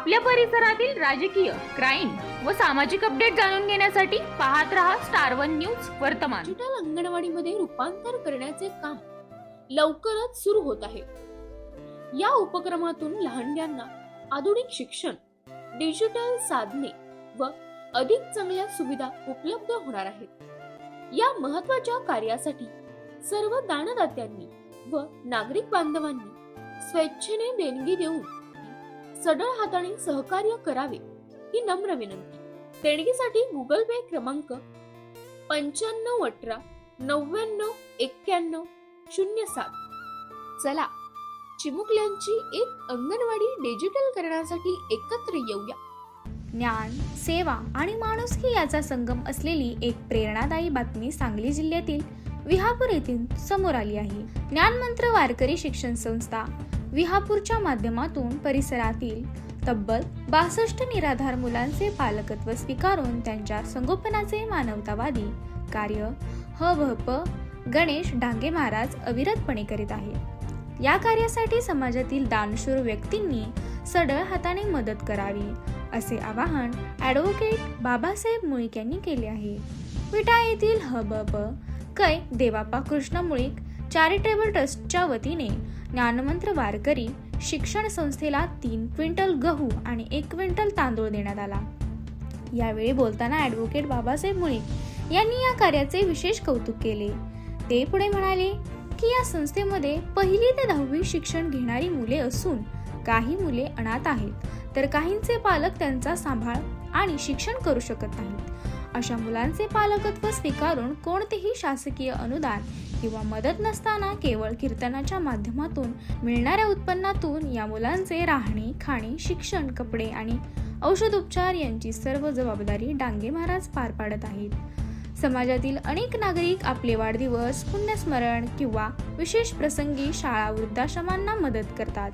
आपल्या परिसरातील राजकीय, क्राईम व सामाजिक अपडेट जाणून घेण्यासाठी पाहत रहा स्टार वन न्यूज वर्तमान। डिजिटल अंगणवाडीमध्ये रूपांतर करण्याचे काम लवकरच सुरू होत आहे। या उपक्रमातून लहानग्यांना आधुनिक शिक्षण, डिजिटल साधने व अधिक चांगल्या सुविधा उपलब्ध होणार आहेत। या महत्त्वाच्या कार्यासाठी सर्व दानदात्यांनी व नागरिक बांधवांनी स्वेच्छेने देणगी देऊन सढळ हाताने सहकार्य करावे ही नम्र विनंती। देणगीसाठी गुगल पे क्रमांक 9518 99 91 07। चला चिमुकल्यांची एक अंगणवाडी डिजिटल करण्यासाठी एकत्र येऊया। ज्ञान, सेवा आणि माणुसकी याचा संगम असलेली एक प्रेरणादायी बातमी सांगली जिल्ह्यातील विहापूर येथून समोर आली आहे। ज्ञानमंत्र वारकरी शिक्षण संस्था विहापूरच्या माध्यमातून परिसरातील तब्बल 62 निराधार मुलांचे पालकत्व स्वीकारून त्यांच्या संगोपनाचे मानवतावादी कार्य ह.भ.प. गणेश डांगे महाराज अविरतपणे करीत आहे। या कार्यासाठी समाजातील दानशूर व्यक्तींनी सढळ हाताने मदत करावी असे आवाहन ॲडव्होकेट बाबासाहेब मुळीक यांनी केले आहे। विटा येथील ह.भ.प. कै देवाप्पा कृष्ण मुळीक चॅरिटेबल ट्रस्टच्या वतीने ज्ञानमंत्र वारकरी शिक्षण संस्थेला 3 क्विंटल गहू आणि 1 क्विंटल तांदूळ देण्यात आला। यावेळी बोलताना ॲडव्होकेट बाबासाहेब मुळीक यांनी या कार्याचे विशेष कौतुक केले। ते पुढे म्हणाले की या संस्थेमध्ये 1ली ते 10वी शिक्षण घेणारी मुले असून काही मुले अनाथ आहेत, तर काहींचे पालक त्यांचा सांभाळ आणि शिक्षण करू शकत नाहीत। अशा मुलांचे पालकत्व स्वीकारून कोणतेही शासकीय अनुदान किंवा मदत नसताना केवळ कीर्तनाच्या माध्यमातून मिळणाऱ्या उत्पन्नातून या मुलांचे राहणे, खाणे, शिक्षण, कपडे आणि औषधोपचार यांची सर्व जबाबदारी डांगे महाराज पार पाडत आहेत। समाजातील अनेक नागरिक आपले वाढदिवस, पुण्यस्मरण किंवा विशेष प्रसंगी शाळा, वृद्धाश्रमांना मदत करतात।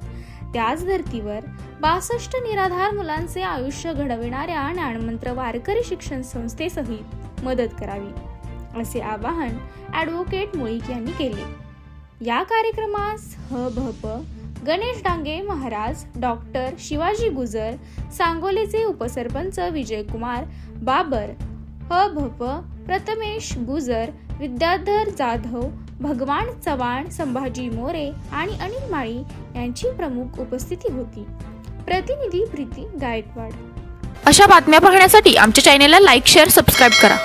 त्याच धर्तीवर 62 निराधार मुलांचे आयुष्य घडविणाऱ्या ज्ञानमंत्र वारकरी शिक्षण संस्थेसहित मदत करावी असे आवाहन ॲडव्होकेट मुळीक यांनी केले। या कार्यक्रमास ह.भ.प. गणेश डांगे महाराज, डॉक्टर शिवाजी गुजर, सांगोलेचे उपसरपंच विजयकुमार बाबर, ह.भ.प. प्रथमेश गुजर, विद्याधर जाधव, भगवान चव्हाण, संभाजी मोरे आणि अनिल माळी यांची प्रमुख उपस्थिती होती। प्रतिनिधी प्रीती गायकवाड। अशा बातम्या पाहण्यासाठी आमच्या चॅनेलला लाईक, शेअर, सबस्क्राईब करा।